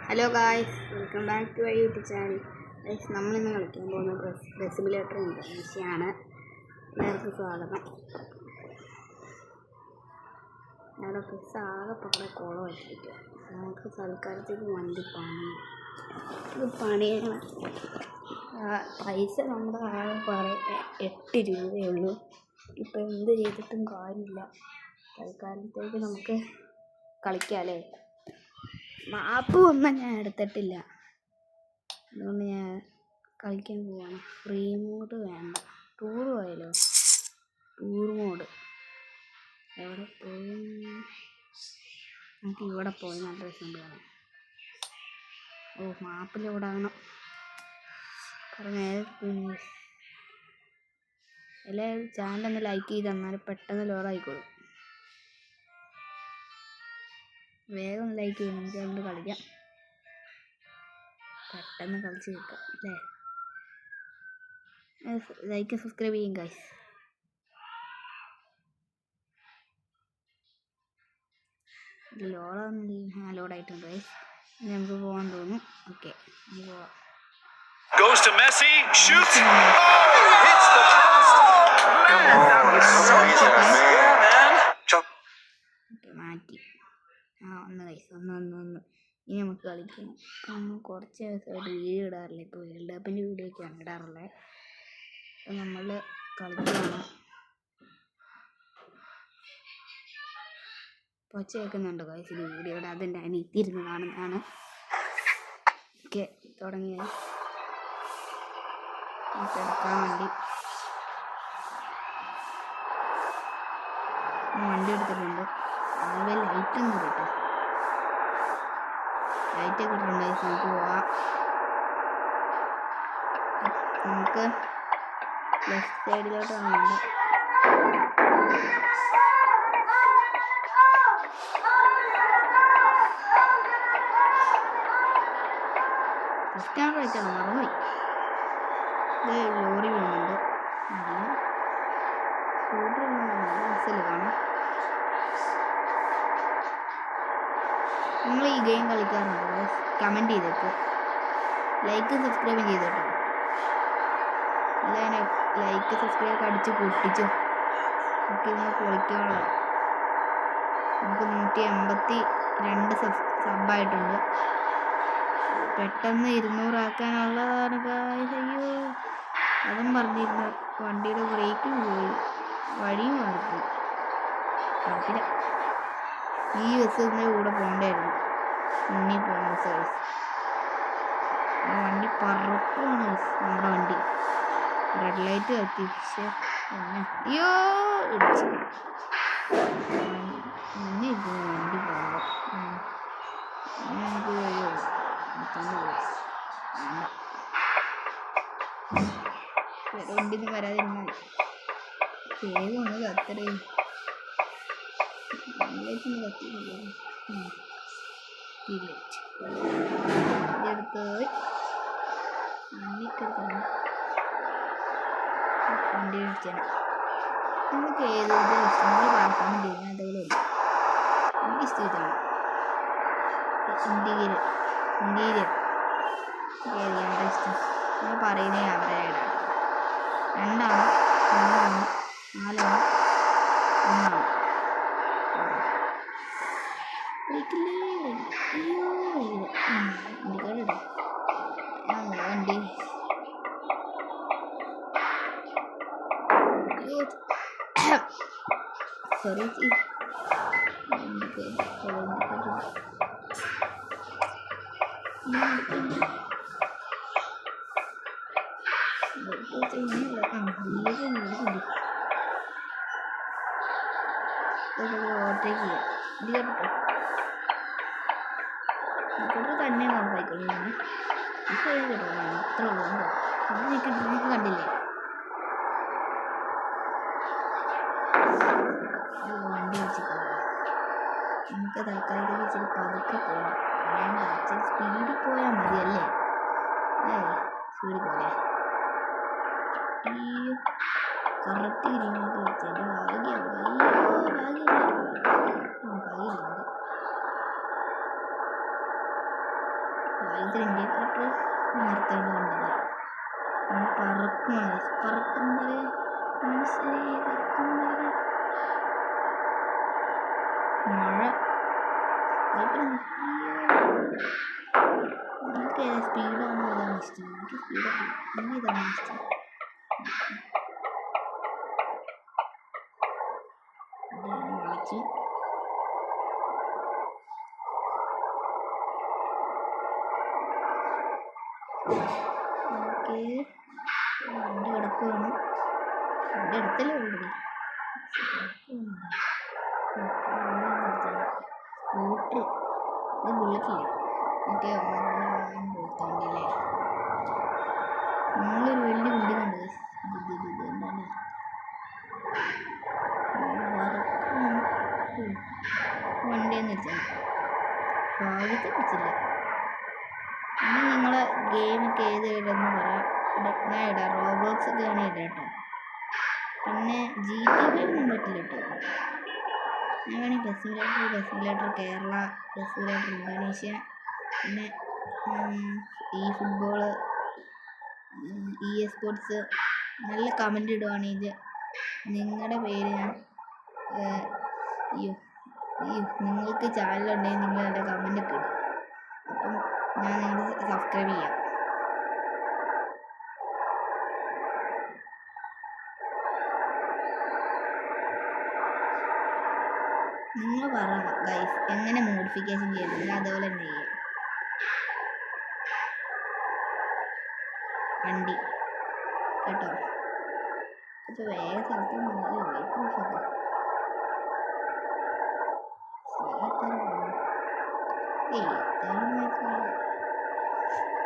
Hello guys, welcome back to YouTube channel. Guys, നമ്മളിന്ന് കളിക്കാൻ പോകുന്ന ബസ് സിമുലേറ്റർ ഇന്തോനേഷ്യയാണ്. എല്ലാവർക്കും സ്വാഗതം. ഞങ്ങളുടെ ബസ് ആകെപ്പാടെ കോളം വെച്ചിരിക്കുക. നമുക്ക് തൽക്കാലത്തേക്ക് വണ്ടി പണിയാണ്. പൈസ നമ്മുടെ ആകെപ്പാടെ 8 രൂപയേ ഉള്ളൂ. ഇപ്പം എന്ത് ചെയ്തിട്ടും കാര്യമില്ല. തൽക്കാലത്തേക്ക് നമുക്ക് കളിക്കാം അല്ലേ. മാപ്പ് ഒന്നും ഞാൻ എടുത്തിട്ടില്ല, അതുകൊണ്ട് ഞാൻ കളിക്കാൻ പോവാണ്. ഫ്രീ മോഡ് വേണ്ട, ടൂർ പോയാലോ. ടൂർ മോഡ് എവിടെ പോയി? നമുക്ക് ഇവിടെ പോയി നല്ല രസം കാണാം. മാപ്പിലൂടെ ആകണം. എല്ലാവരും ചാനലൊന്ന് ലൈക്ക് ചെയ്ത് തന്നാൽ പെട്ടെന്ന് ലോഡായിക്കോളും. വേഗം ലൈക്ക് ചെയ്യണം, നമുക്ക് അതുകൊണ്ട് കളിക്കാം. പെട്ടെന്ന് കളിച്ച് നിൽക്കാം അല്ലേ. ലൈക്ക് സബ്സ്ക്രൈബ് ചെയ്യും ഗൈസ്. ലോഡായിട്ടുണ്ട് ഗൈസ്. ഇനി നമുക്ക് പോകാൻ തോന്നും. ഓക്കെ, നമുക്ക് പോവാം. Goes to Messi, shoots. Oh, hits the post. Man, that was so close. Yeah, man. മാറ്റി. ഒന്ന് ഗൈസ്, ഒന്ന് ഇനി നമുക്ക് കളിക്കണം. കുറച്ച് ദിവസമായിട്ട് വീഡിയോ ഇടാറില്ല. ഇപ്പോൾ വേൾഡ് കപ്പിൻ്റെ വീഡിയോ ഒക്കെയാണ് ഇടാറുള്ളത്. അപ്പം നമ്മൾ കളിക്കുകയാണ്. ഒച്ച കേൾക്കുന്നുണ്ട് ഗൈസ് ഈ വീഡിയോയുടെ. അതെൻ്റെ അനിയത്തിരുന്ന് കാണുന്നതാണ്. ഓക്കെ, തുടങ്ങിയാൽ എടുക്കാൻ വണ്ടി എടുത്തിട്ടുണ്ട്. അതുപോലെ ലൈറ്റ് ഒന്നും കേട്ടോ, ലൈറ്റൊക്കെ ഇട്ടിട്ടുണ്ട്. നമുക്ക് പോവാം. നമുക്ക് ലെഫ്റ്റ് സൈഡിലോട്ടാണ് വേണ്ടത്. ലെഫ്റ്റാണ് കളിച്ചാണ് മറന്നുപോയി. ലോറി വീഴുന്നുണ്ട്. സ്കൂട്ടർ ബസ്സിൽ കാണാം. നിങ്ങൾ ഈ ഗെയിം കളിക്കാറുണ്ടോ? കമൻറ്റ് ചെയ്തേക്ക്. ലൈക്കും സബ്സ്ക്രൈബും ചെയ്തോട്ടോ. എല്ലാവരും ലൈക്ക് സബ്സ്ക്രൈബ് അടിച്ച് പൊട്ടിച്ചോ. നമുക്ക് ഇന്ന് പൊളിക്കാനുള്ള. നമുക്ക് 182 സബ്ബായിട്ടുണ്ട്. പെട്ടെന്ന് 200 ആക്കാനുള്ളതാണ് ഗായ്സ്. അയ്യോ, അതും പറഞ്ഞിരുന്നു. വണ്ടിയുടെ ബ്രേക്കും പോയി, വഴിയും മാറിപ്പോയി. കുഴപ്പമില്ല, ഈ ബസ്സിൻ്റെ കൂടെ പോകണ്ടായിരുന്നു. മുന്നിൽ പോകുന്ന ബസ് ഗൈസ്. വണ്ടി പറക്കുവാണ് ഗൈസ്. നമ്മുടെ വണ്ടി റെഡ് ലൈറ്റ് കത്തി. പക്ഷേ അയ്യോ ഇടിച്ചു. മുന്നിൽ പോകുന്ന വണ്ടി പോകുമ്പോൾ നമുക്ക് കഴിയുള്ളൂ. വണ്ടിന്ന് വരാതിരുന്നാൽ വേഗം ഒന്ന് കത്തടേ. എടുത്ത് വണ്ടി അടിച്ചാണ്. നമുക്ക് ഏത് ഇഷ്ടങ്ങൾ വാർക്കാൻ വേണ്ടിയിരുന്ന അതേപോലെ എനിക്ക് ഇഷ്ടമാണ്. ഇന്റീരിയർ ഏരിയയുടെ ഇഷ്ടം നമ്മൾ പറയുന്ന അവരായിടാം. 2 ആണ്, 3 ആണ്, 4 ആണ്, 1 ആണ്. വണ്ടി സോറി ഓവർടേക്ക് ചെയ്യാം. ഇത് കേട്ടോ, തന്നെ ഓഫായിക്കോളൂ. കേട്ടോ, ഇത്ര ഉള്ളൂ. നിങ്ങൾക്ക് കണ്ടില്ലേ വണ്ടി വെച്ചിട്ട്. നമുക്ക് തൽക്കാലത്തേക്ക് ഇച്ചിരി പതുക്കെ പോകാം. വേണ്ട, ഇച്ചിരി സ്പീഡിൽ പോയാൽ മതിയല്ലേ. സ്പീഡിൽ പോലെ ഈ കറക്റ്റ് ഇരുന്നൊക്കെ വെച്ചാൽ ഭാഗ്യമില്ല. ഇത് ഇൻഡിക്കേറ്റർ നിർത്തേണ്ടതുണ്ടല്ല. നമ്മൾ പറക്കുകയാണ്, പറക്കുന്നത് മനുഷ്യരെ പറക്കുന്നത്. മഴ നിങ്ങൾക്ക് ഏതാ സ്പീഡാണോ ഏതാണ് ഇഷ്ടം? എനിക്ക് സ്പീഡാണ്. എനിക്ക് ഇതാണ് ഇഷ്ടം. വിളിച്ചു ഓക്കെ. വണ്ടി കിടക്കുകയാണ്. വണ്ടി എടുത്തല്ലേ ഓൾറെഡി. സ്കൂട്ടർ ഇത് ബുള്ളറ്റില്ലേ? ഓക്കെ പോയില്ലേ? നിങ്ങളൊരു വലിയ വണ്ടി കണ്ടത് എന്താണ് വണ്ടിയെന്ന് വെച്ചാൽ ഭാഗ്യത്തെ വെച്ചില്ല. ഇനി നിങ്ങളെ ഗെയിമൊക്കെ ഏത് ഇടുമെന്ന് പറയാം. ഞാൻ ഇടാം. റോബ്ലോക്സ് ഒക്കെ ആണ് ഇടാം കേട്ടോ. പിന്നെ GTA ഒന്നും പറ്റില്ല കേട്ടോ. ഞാൻ വേണമെങ്കിൽ bus simulator Kerala, bus simulator Indonesia, പിന്നെ ഈ ഫുട്ബോള്, സ്പോർട്സ് നല്ല കമൻ്റ് ഇടുവാണെങ്കിൽ നിങ്ങളുടെ പേര് ഞാൻ നിങ്ങൾക്ക് ചാനലുണ്ടെങ്കിൽ നിങ്ങൾ എൻ്റെ കമൻ്റൊക്കെ ഇടും. അപ്പം ഞാൻ നിങ്ങൾ സബ്സ്ക്രൈബ് ചെയ്യാം. നിങ്ങൾ പറ ഗൈസ് എങ്ങനെ മോഡിഫിക്കേഷൻ ചെയ്യുന്നത്, അതുപോലെ തന്നെ ചെയ്യാം. വണ്ടി കേട്ടോ. ഇപ്പോൾ വേറെ സ്ഥലത്ത്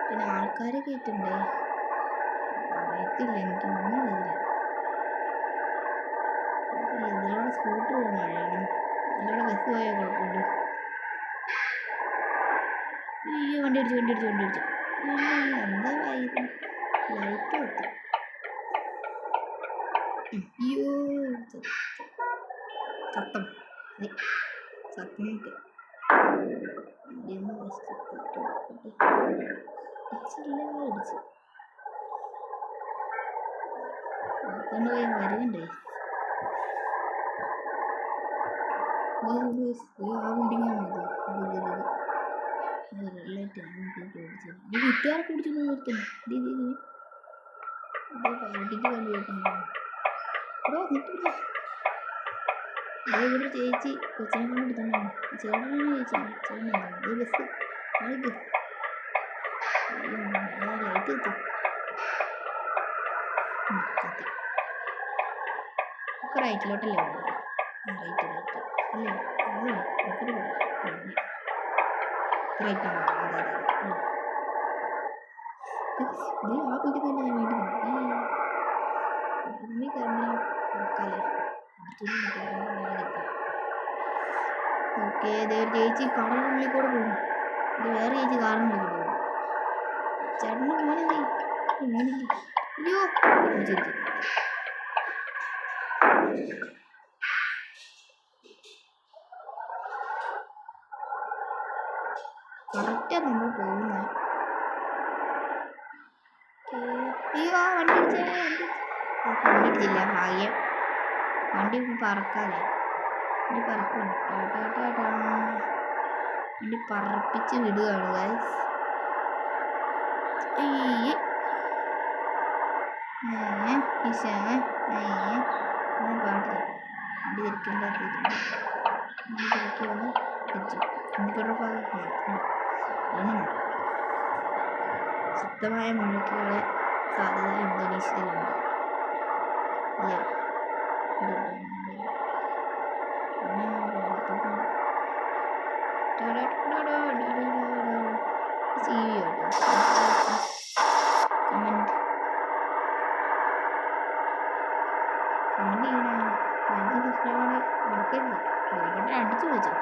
പിന്നെ ആൾക്കാർ കേട്ടിട്ടുണ്ടേ അറിയത്തില്ല, എനിക്കൊന്നും അറിയില്ല. ഇതിലൂടെ സ്കൂട്ടർ പോകുന്ന വഴിയാണ്, ഇതിലൂടെ ബസ് പോയാൽ കുഴപ്പമില്ല. അയ്യോ വണ്ടി അടിച്ചു എന്താ ലൈറ്റ് വെച്ചു. അയ്യോ സത്തം സത്തമൊക്കെ വണ്ടിയൊന്നും ഇടിച്ച് നോക്കണ്ട് പോയി വരുന്നുണ്ടേ. ആ ബിൽഡിങ്ങാണ് ഇത്. റെഡ്ലൈറ്റ് ഈ കുട്ടികളെ കുടിച്ചു നിർത്തുന്നു. വണ്ടിക്ക് വേണ്ടി ഇവിടെ ചേച്ചി കൊച്ചിനെ കൊണ്ട് തന്നെ ചേട്ടനാണ് ചേച്ചിയാണ് ഇത് ബസ് ആൾക്ക് ലൈറ്റ് എത്തും കത്തി ഒക്കെ റൈറ്റിലോട്ടല്ലേ പോകുന്നത്. റൈറ്റ് അല്ലേ അതല്ലേ നമുക്കൊരു റൈറ്റാണോ? അതെ ഇത് ആ വീട്ടിൽ തന്നെ ഞാൻ വീട്ടിൽ ഉമ്മി കയറണല്ലോ തുറക്കാല്ലേ. ഓക്കെ ഇത് ഒരു ചേച്ചി കാറിൻ്റെ ഉള്ളിൽ കൂടെ പോകും. ഇത് വേറെ ചേച്ചി കാറിൻ്റെ ഉള്ളിൽ കൂടെ പോകും. ചേട്ടൻ്റെ മോനില്ലേ അയ്യോ കറക്റ്റാണ് നമ്മൾ പോകുന്നത്. അയ്യോ വണ്ടി ഇടിച്ചില്ല ഭാഗ്യം. വണ്ടി പറക്കാതെ വണ്ടി പറക്കണം. വണ്ടി പറപ്പിച്ച് വിടുകയാണ് ഗൈസ്. പാട്ടില്ല വണ്ടി തിരിക്കേണ്ട തിരിക്കുവാണ് തിരിച്ചു എനിക്കൊരു ശക്തമായ മഴയ്ക്കുള്ള സാധ്യത ഇന്തോനേഷ്യയിലുണ്ട് അല്ലേ? അടിച്ചു വിളിച്ചോ.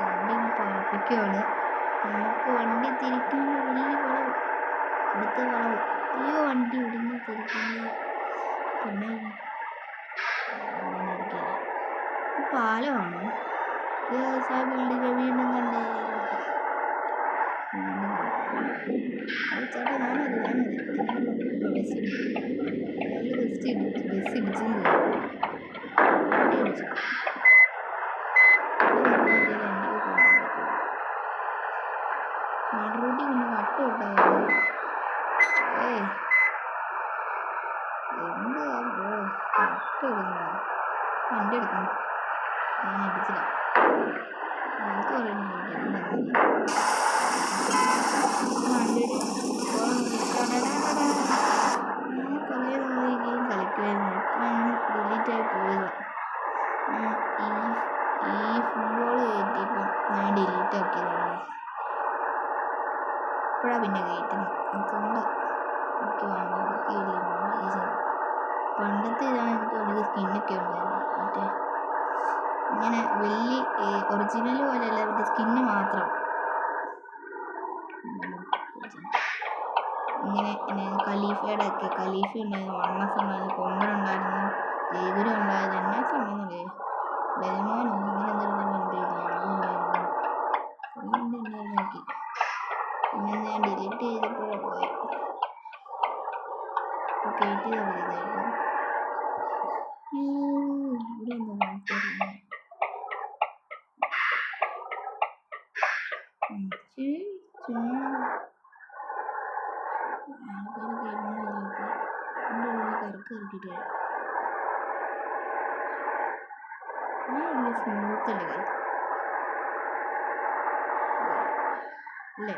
വണ്ടി പറപ്പിക്കുകയാണ്. നമുക്ക് വണ്ടി തിരിക്കുമ്പോൾ വലിയ വളവ് അടുത്ത വളവ്. അയ്യോ വണ്ടി ഇവിടുന്ന് തിരിക്കുന്നത് പിന്നെ പാലമാണ് ആ ബിൽഡിംഗ് വീണ്ടും കണ്ടേ. ചേട്ടാ ഞാനത് ബസ് ഇടിച്ചു നടുറൂട്ടി കൊണ്ട് വട്ടം ഇട്ടായിരുന്നു. എന്തുവാ ബ്രോ വട്ടം ഇടുന്നതാ വണ്ടി എടുക്കണം. ഞാൻ അടിച്ചില്ല എനിക്ക് പറയുന്നു കുറേ നാൾ ഈ ഗെയിം കളിക്കുമായിരുന്നു. ഇപ്പം ഡിലീറ്റായി പോയതാണ്. ഈ ഫുട്ബോൾ കയറ്റിയപ്പം ഞാൻ ഡിലീറ്റ് ആക്കിയതാണ്. ഇപ്പോഴാണ് പിന്നെ കയറ്റുന്നത്. അതുകൊണ്ട് എനിക്ക് വേണ്ടിയില്ല. പണ്ടത്തെ ഇതാണ് എനിക്ക് വേണ്ടത്. സ്കിന്നൊക്കെ ഉണ്ടായിരുന്നു മറ്റേ ഇങ്ങനെ വലിയ ഒറിജിനൽ പോലെയല്ല, മറ്റേ സ്കിന്ന് മാത്രം ഇങ്ങനെ ഖലീഫയുടെ ഒക്കെ ഖലീഫ ഉണ്ടായിരുന്നു, വണ്ണസ് ഉണ്ടായിരുന്നു, കൊമ്പനുണ്ടായിരുന്നു, ജേഗുരു ഉണ്ടായിരുന്നു, എന്നൊക്കെ ഉണ്ടെന്നല്ലേ ഡെൽമോനോ അങ്ങനെ എന്തെങ്കിലും അതുണ്ടായിരുന്നു. നോക്കി പിന്നെ ഞാൻ ഡിലീറ്റ് ചെയ്തപ്പോഴാണ് പോയി. ഇപ്പോൾ കയറ്റി തരുന്നതായിരുന്നു. ഇവിടെ എന്താ നോക്കിയായിരുന്നു സ്മൂത്തല്ലേ അല്ലേ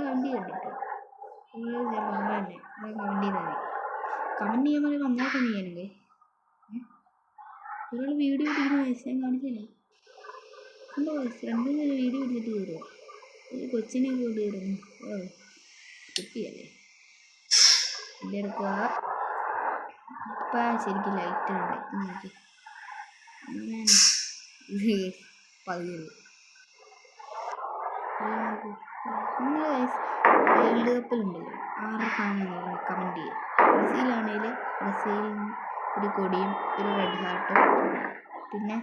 വണ്ടി കണ്ടിട്ടോ തന്നെ വണ്ടി തന്നെ കമൻറ്റ് ചെയ്യാൻ പറയുമ്പോൾ അങ്ങനെ തന്നെ ചെയ്യാനല്ലേ. ഒരാൾ വീഡിയോ ഇട്ടിരിക്കുന്ന വയസ്സ് ഞാൻ കാണിച്ചില്ലേ. കണ്ടോ ഫ്രണ്ടിൽ നിന്ന് വീഡിയോ എടുത്തിട്ട് കയറുക. ഒരു കൊച്ചിനെ കൊണ്ട് കയറുന്നു. സ്കിപ്പ് ചെയ്യല്ലേ എൻ്റെ എടുക്കുക. ഇപ്പം ശരിക്കും ലൈറ്റ് ഉണ്ട് നോക്കി പകുതി നിങ്ങൾ വേൾഡ് കപ്പിലുണ്ടല്ലോ 6 ഫാനാണ് കമൻറ്റ് ചെയ്യുക. ബ്രസീലാണെങ്കിൽ ബ്രസീൽ ഒരു കൊടിയും ഒരു റെഡ് ഹാർട്ടും, പിന്നെ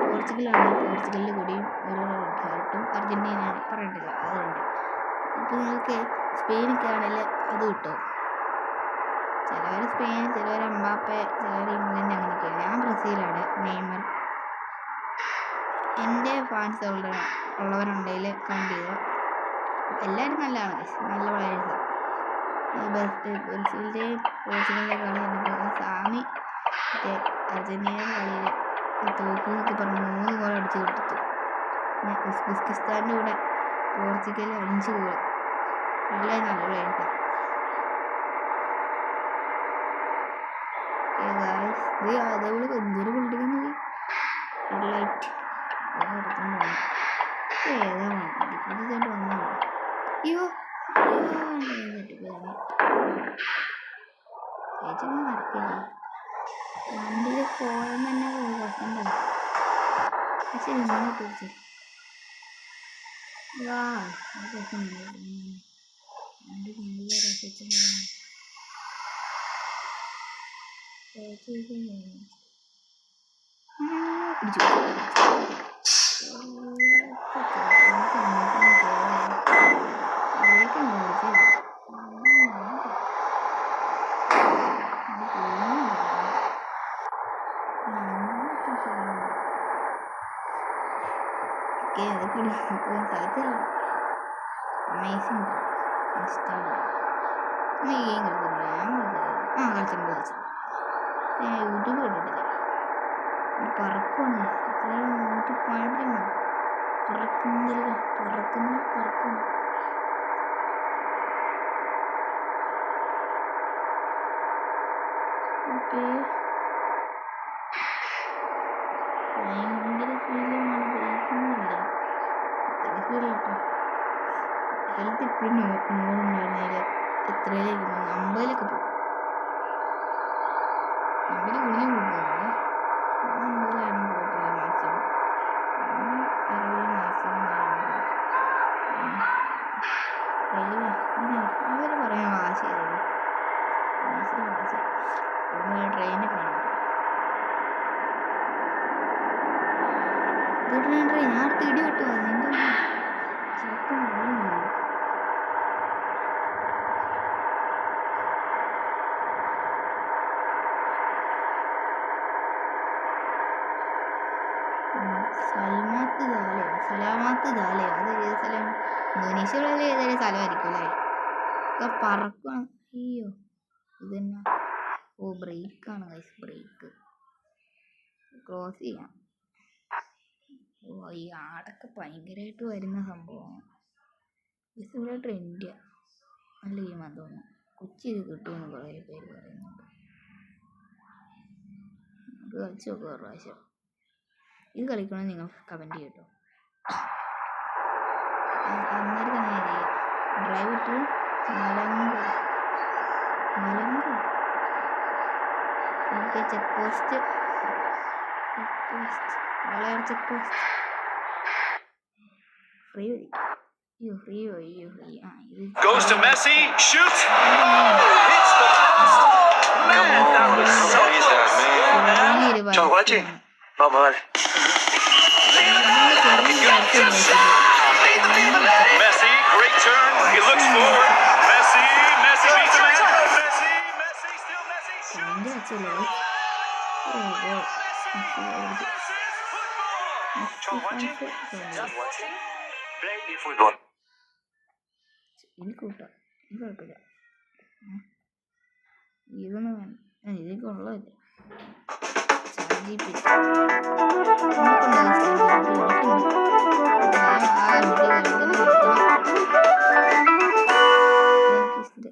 പോർച്ചുഗലാണെങ്കിൽ പോർച്ചുഗലിൻ്റെ കൊടിയും ഒരു റെഡ് ഹാർട്ടും, അർജൻറ്റീന പറയണ്ടല്ലോ അതുകൊണ്ട്. ഇപ്പോൾ നിങ്ങൾക്ക് സ്പെയിനൊക്കെ ആണെങ്കിൽ അത് കിട്ടും. ചിലവർ സ്പെയിൻ, ചിലവർ എംബാപ്പെ, ചിലവർ ഇംഗ്ലണ്ട് അങ്ങനെയൊക്കെയാണ്. ഞാൻ ബ്രസീലാണ്, നെയ്മർ. എൻ്റെ ഫാൻസ് ഉള്ളവരുണ്ടെങ്കിൽ കമൻറ്റ് ചെയ്യുക. എല്ലാവരും നല്ലതാണ്, നല്ല പ്ലെയേഴ്സാണ്. ബ്രസീലിൻ്റെയും പോർച്ചുഗലിൻ്റെ കളി കണ്ടപ്പോൾ സാമി മറ്റേ അർജൻറ്റീനയുടെ കളിയിൽ തോക്കുന്നൊക്കെ പറഞ്ഞ് 3 ഗോൾ അടിച്ച് കൊടുത്തു. പിന്നെ ഉസ്ബെക്കിസ്ഥാൻ്റെ കൂടെ പോർച്ചുഗൽ 5 ഗോൾ. എല്ലാം നല്ല പ്ലെയേഴ്സാണ്. അതേപോലെ എന്തൊരു ബിൽഡിംഗ് റെഡ് ലൈറ്റ് എടുത്തോണ്ട് പോകണം. ഏതാ പുതിയതായിട്ട് വന്നോ. അയ്യോ ചേച്ചി മറക്കില്ല വണ്ടിയിൽ പോയെന്ന് തന്നെ കണ്ടോ. പക്ഷെ ഇങ്ങനെ പിടിച്ചു വാ വണ്ടി നല്ല രസിച്ചു പിടിച്ചു. സ്ഥലത്തില്ല അമേസിങ് ഇൻസ്റ്റാഗ്രാം നീ ഗെയിം കളിച്ചിട്ടില്ല. ഞാൻ കളിച്ചിട്ടുണ്ട്. ഞാൻ യൂട്യൂബ് കണ്ടിട്ടില്ല. പറക്കുവാണ് എത്രയാണ് 112 പറക്കുന്നില്ല പറക്കുന്നു. ഓക്കെ ഭയങ്കര സ്പീഡിലാണ് ബ്രേക്കൊന്നുമില്ല. അത്ര സ്പീഡിൽ കേട്ടോ. ഹെൽത്ത് ഇപ്പോഴും 100 ഉണ്ടായിരുന്നതിൽ എത്രയിലേക്ക് 50-ലേക്ക് പോകും. 50 ഗുളിയും കൊടുക്കുന്നത് 50-ലാണ് പോയിട്ടില്ല മാക്സിമം. 60 മാക്സിമം അവർ പറയാൻ വാശി ട്രെയിനെ കാണാം. കിട്ടും അതിൻ്റെ ചിലപ്പോൾ സലാമത്ത് ദാലയോ അത് ഏത് സ്ഥലം? ഇന്തോനേഷ്യയിലുള്ള ഏതൊരു സ്ഥലമായിരിക്കും അല്ലേ? ഒക്കെ പറക്കണം. അയ്യോ ഇത് തന്നെ. ഓ ബ്രേക്കാണ് ഗൈസ്, ബ്രേക്ക് ക്ലോസ് ചെയ്യാം. ഓ ഈ ആടൊക്കെ ഭയങ്കരമായിട്ട് വരുന്ന സംഭവമാണ്. ഇവിടെ ട്രെൻഡ് നല്ല ഗെയിമാന്ന് തോന്നുന്നു. കൊച്ചി ഇത് കിട്ടുമെന്ന് കുറേ പേര് പറയുന്നുണ്ട്. അത് കളിച്ച് നോക്കുക ഒരു പ്രാവശ്യം. ഇത് കളിക്കണമെന്ന് നിങ്ങൾ കമൻറ്റ് ചെയ്യട്ടോ. അന്നേരം തന്നെ ഡ്രൈവ് ടു മലങ്ക് ഓക്കെ. ചെക്ക് പോസ്റ്റ് വളരെ ചെക്ക് പോസ്റ്റ് ഫ്രീ മതി. അയ്യോ ഫ്രീ ആ ഇത് Goes to Messi. Shoots. Hits the post. Man, that was so close. Ciao, guardi. Vamos, vale. Messi, great turn. He looks forward. Messi beats the man. Messi, still Messi. Shoots. Ciao, guardi. Just watching. Play the football. എനിക്ക് കൂട്ടാം, ഇത് കുഴപ്പമില്ല. ഇതൊന്നും വേണ്ട, ഇതൊക്കെ ഉള്ളതല്ലേ.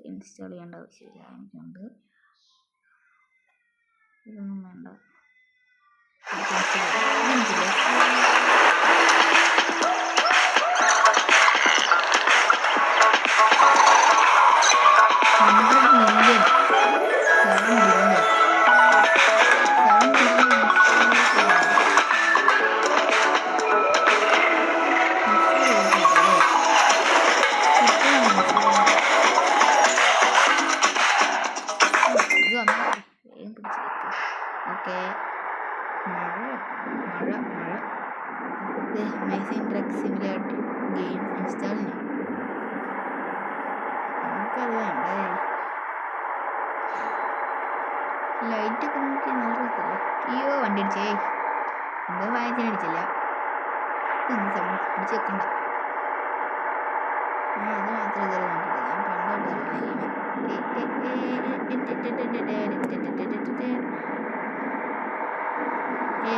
Install ചെയ്യേണ്ട ആവശ്യമില്ല, എനിക്കുണ്ട്. ഇതൊന്നും വേണ്ട. ഓക്കെ മഴ amazing truck simulator game install ചെയ്യാം. നമുക്കത് വേണ്ടേ. ലൈറ്റൊക്കെ നോക്കി നല്ല രസമല്ലേ. അയ്യോ വണ്ടി അടിച്ചേ, എന്തോ വായത്തിന് അടിച്ചില്ല. ഇതൊന്നും സംഭവം പിടിച്ച് വെക്കണ്ട. ഞാൻ അത് മാത്രം ഇതുവരെ നോക്കിയില്ല. ഞാൻ പണ്ട്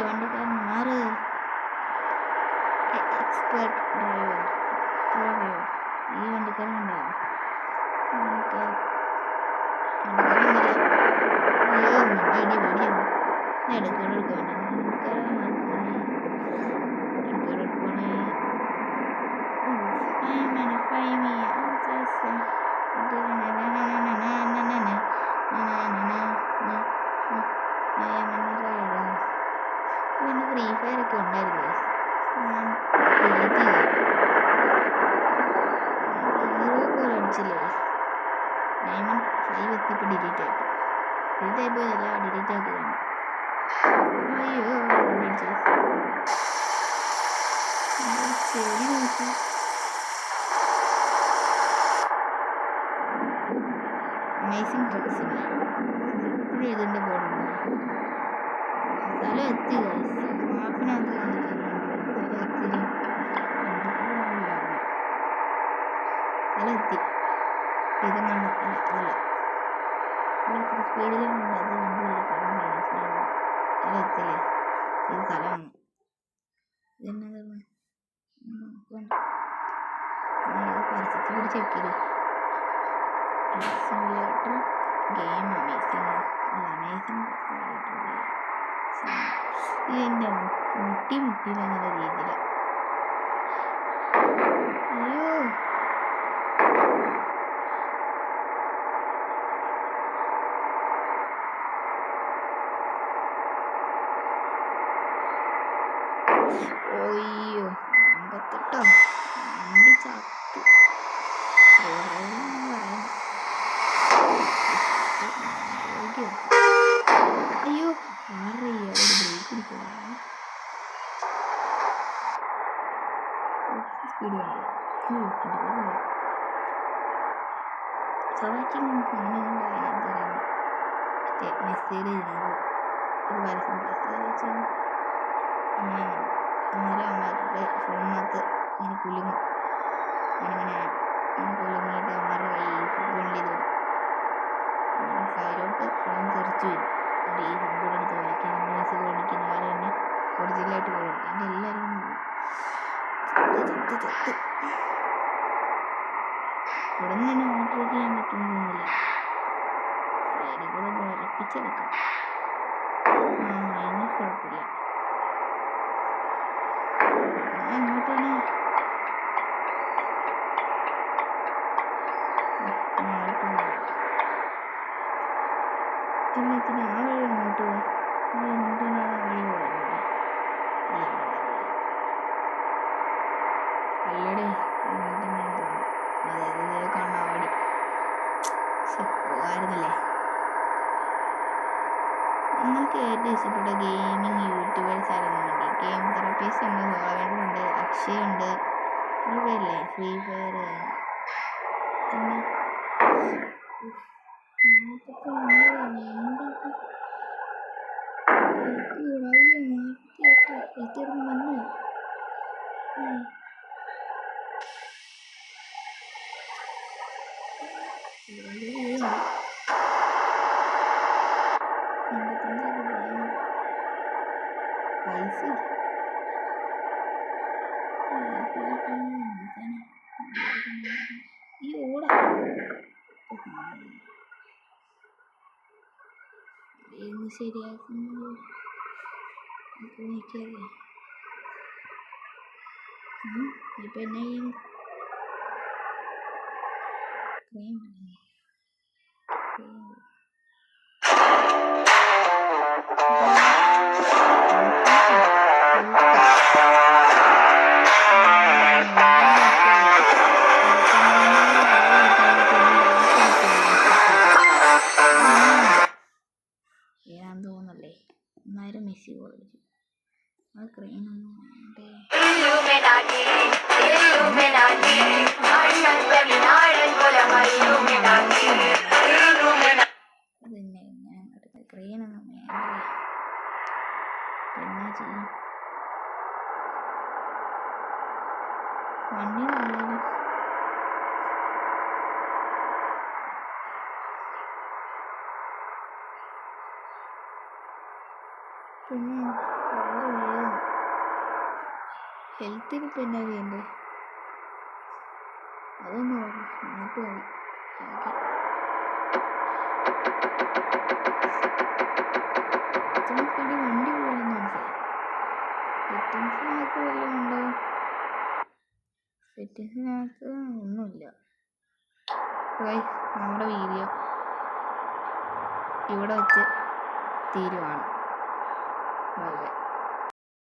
വണ്ടിക്കാരൻ മാറ്. എക്സ്പെർട്ട് ഡ്രൈവർ ഈ വണ്ടിക്കാരൻ ഉണ്ടോ? അയ്യോ വണ്ടി പേടിയാണ്. ഞാൻ എടുക്കണം പിന്നെ ഫ്രീ ഫയർ ഒക്കെ ഉണ്ടായിരുന്നു. ഞാൻ ഡിലീറ്റ് ചെയ്തു. ഹീറോക്കെ അടിച്ചില്ലേ. ഡയമണ്ട് 5 എത്തിയപ്പോൾ ഡിലീറ്റ് ആയിപ്പോയതല്ല, ഡിലീറ്റ് ആക്കുകയാണ്. അയ്യോ ചെടി നോക്കി. അമേസിംഗ് ട്രക്ക് സിമുലേറ്റർ ഇപ്പോഴും ഇതിൻ്റെ ബോർഡുണ്ട്. സ്ഥലം എത്തി മാപ്പിനകത്ത് കാണിക്കുന്നുണ്ട്. സ്ഥലം എത്തി. ഇത് കണ്ട അല്ല അതല്ല ഇവിടെ എത്ര സ്പീഡിലുണ്ട്. അത് കണ്ടില്ല. സ്ഥലം എത്തില്ലേ. ഇത് സ്ഥലമാണ്. ഇതെന്നത് പരസ്യത്തിൽ കൂടി ചെക്ക് ചെയ്തു. സിമുലേറ്റർ ഗെയിം അമേസിംഗ് അല്ല അമേസിംഗ് സിമുലേറ്റർ ഗെയിം. ഇതിൻ്റെ മുട്ടിയില്ല രീതിയിൽ. അയ്യോ ഒയ്യോ 58 വണ്ടി ചത്തു. അയ്യോ ആറയ്യോ ബ്രേക്ക് പിടിക്കുക. സ്പീഡ് സവാക്കിങ് അങ്ങനെയൊന്നും ഉണ്ടായില്ല. മെസ്സേജ് ചെയ്യുന്നത് ഒരു പരസ്യം അങ്ങനെ അന്നേരം അവന്മാരുടെ ഫോണിനകത്ത് ഇങ്ങനെ കുലുങ്ങും. ഇങ്ങനെ കുലുങ്ങിയിട്ട് അവന്മാരുടെ കയ്യിൽ ഫുട്ബോളിൽ ഇത് വരും. നമ്മുടെ കയ്യിലോട്ട് ഫോൺ തെറിച്ച് വരും. എന്നിട്ട് ഈ ഫുട്ബോൾ എടുത്ത് കളിക്കാൻ മെസ്സേജ് കളിക്കുന്ന പോലെ തന്നെ ഒറിജിനലായിട്ട് പോകും. അതിൻ്റെ എല്ലാവരും ചത്ത് ഇവിടെ നിന്ന് തന്നെ ഓർഡർ ചെയ്യാൻ പറ്റുന്നില്ല. സൈഡിൽ കൂടെ ഒന്ന് ഉറപ്പിച്ചെടുക്കാം. അതിന് കുഴപ്പമില്ല. എങ്ങോട്ടാണ് പിന്നെ ആ വഴി അങ്ങോട്ട് പോയി എങ്ങോട്ടാണ് ആ വഴി പോകുന്നത്? അല്ലടേ അങ്ങോട്ടെന്നാണ് തോന്നുന്നു. അതെ അതെ കാണാൻ വഴി പോകാറുന്നല്ലേ. നിങ്ങൾക്ക് ഏറ്റവും ഇഷ്ടപ്പെട്ട ഗെയിമിങ് യൂട്യൂബേഴ്സ് ആയിരുന്നു വേണ്ടി? ഗെയിം തെറാപ്പീസ് ഉണ്ട്, സോളവേണ്ടർ ഉണ്ട്, അക്ഷയ് ഉണ്ട്, കുറേ പേരില്ലേ, ഫ്രീ ഫയർ. പിന്നെ പൈസ ഈ ഓടാ ശരിയാക്കുന്നത് നോക്കിയാലേ. ഇപ്പം എന്നാ ചെയ്യും? ചെയ്യാൻ തോന്നല്ലേ. ഒന്നായിരം മെസ്സി ഗോൾ അടിച്ചു. ആ ക്രെയിനൊന്നും വേണ്ടേ? അതന്നെ ഞാൻ ക്രെയിനൊന്നും വേണ്ടേ. എന്നാ ചെയ്യും? വണ്ടി നല്ലത്. പിന്നെ ഹെൽത്തിന് ഇപ്പം എന്നാ ചെയ്യണ്ടേ? അതൊന്നും അങ്ങോട്ട് മതി. ഇത്രയും വണ്ടി പോലെന്ന് മനസ്സിലായി. സെറ്റിങ്സിനകത്ത് വല്ലതും ഉണ്ടോ? സെറ്റിങ്സിനകത്ത് ഒന്നുമില്ല. നമ്മുടെ വീഡിയോ ഇവിടെ വെച്ച് തീരുവാണ്. Bye bye.